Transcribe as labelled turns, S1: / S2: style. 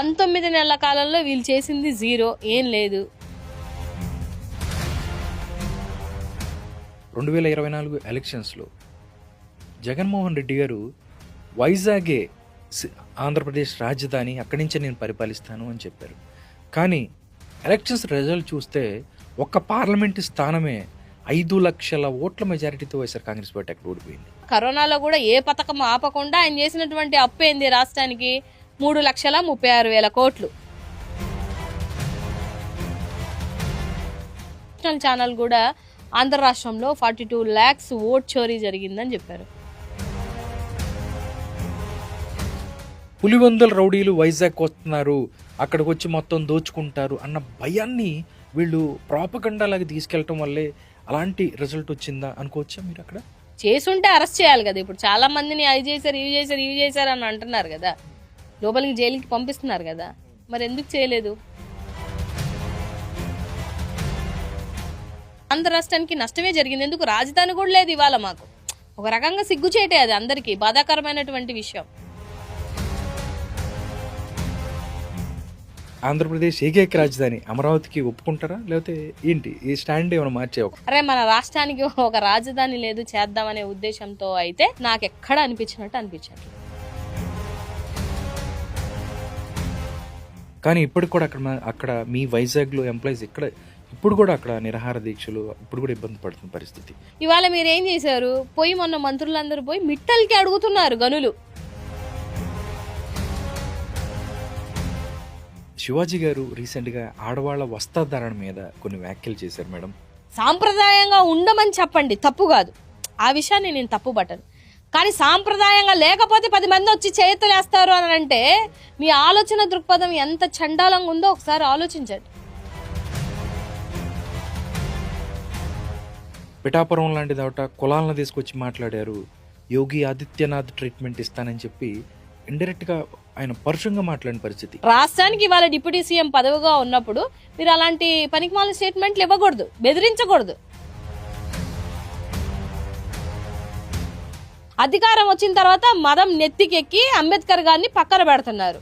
S1: 19 నెలల కాలంలో వీళ్ళు చేసింది జీరో, ఏం లేదు.
S2: 2024 ఎలక్షన్స్లో జగన్మోహన్ రెడ్డి గారు వైజాగే ఆంధ్రప్రదేశ్ రాజధాని, అక్కడి నుంచే నేను పరిపాలిస్తాను అని చెప్పారు. కానీ ఎలక్షన్స్ రిజల్ట్ చూస్తే ఒక్క పార్లమెంటు స్థానమే 5 లక్షల ఓట్ల మెజారిటీతో వైఎస్ఆర్ కాంగ్రెస్ పార్టీ అక్కడ ఓడిపోయింది.
S1: కరోనాలో కూడా ఏ పథకం ఆపకుండా ఆయన చేసినటువంటి అప్పు ఏంది రాష్ట్రానికి? 3,36,000 కోట్లు. నేషనల్ ఛానల్ కూడా ఆంధ్ర రాష్ట్రంలో 42 lakhs ఓట్ చోరీ జరిగిందని చెప్పారు.
S2: పులివెందుల రౌడీలు వైజాగ్ వస్తున్నారు, అక్కడికి వచ్చి మొత్తం దోచుకుంటారు అన్న భయాన్ని వీళ్ళు ప్రాపగండాలాగా తీసుకెళ్ళటం వల్లే అలాంటి రిజల్ట్ వచ్చిందా అనుకోవచ్చా మీరు? అక్కడ
S1: చేసుంటే అరెస్ట్ చేయాలి కదా. ఇప్పుడు చాలా మందిని అవి చేశారు, ఇవి చేశారు అని అంటున్నారు కదా, లోపలికి జైలుకి పంపిస్తున్నారు కదా, మరి ఎందుకు చేయలేదు? ఆంధ్ర రాష్ట్రానికి నష్టమే జరిగింది. ఎందుకు? రాజధాని కూడా లేదు ఇవాళ. మాకు ఒక రకంగా సిగ్గుచేటే, అది అందరికీ బాధాకరమైనటువంటి విషయం.
S2: ఆంధ్రప్రదేశ్ ఏకైక రాజధాని అమరావతికి ఒప్పుకుంటారా, లేకపోతే ఏంటి ఈ స్టాండ్ ఏమైనా మార్చే?
S1: అరే మన రాష్ట్రానికి ఒక రాజధాని లేదు చేద్దామనే ఉద్దేశంతో అయితే నాకు ఎక్కడ అనిపించినట్టు అనిపించట్లేదు.
S2: కానీ ఇప్పటికి కూడా అక్కడ మీ వైజాగ్లో ఎంప్లాయీస్ ఇప్పుడు కూడా అక్కడ నిరాహార దీక్షలు, ఇప్పుడు కూడా ఇబ్బంది పడుతున్న పరిస్థితి.
S1: ఇవాళ మీరు ఏం చేశారు? పోయి మొన్న మంత్రులందరూ పోయి మిట్టల్కి అడుగుతున్నారు గనులు.
S2: శివాజీ గారు రీసెంట్గా ఆడవాళ్ల వస్త్రధారణ మీద కొన్ని వ్యాఖ్యలు చేశారు మేడం.
S1: సాంప్రదాయంగా ఉండమని చెప్పండి, తప్పు కాదు, ఆ విషయాన్ని నేను తప్పు పట్టను. కానీ సాంప్రదాయంగా లేకపోతే 10 మంది వచ్చి చేతులేస్తారు అని అంటే మీ ఆలోచన దృక్పథం ఎంత చండాలంగా ఉందో ఒకసారి ఆలోచించండి.
S2: పిఠాపురం లాంటి దాట కులాలను తీసుకొచ్చి మాట్లాడారు. యోగి ఆదిత్యనాథ్ ట్రీట్మెంట్ ఇస్తానని చెప్పి ఇండైరెక్ట్గా ఆయన పరుషంగా మాట్లాడిన పరిస్థితి.
S1: రాష్ట్రానికి ఇవాళ డిప్యూటీ సీఎం పదవిగా ఉన్నప్పుడు మీరు అలాంటి పనికిమాలిన స్టేట్మెంట్లు ఇవ్వకూడదు, బెదిరించకూడదు. అధికారం వచ్చిన తర్వాత మదం నెత్తికెక్కి అంబేద్కర్ గారిని పక్కన పెడుతున్నారు.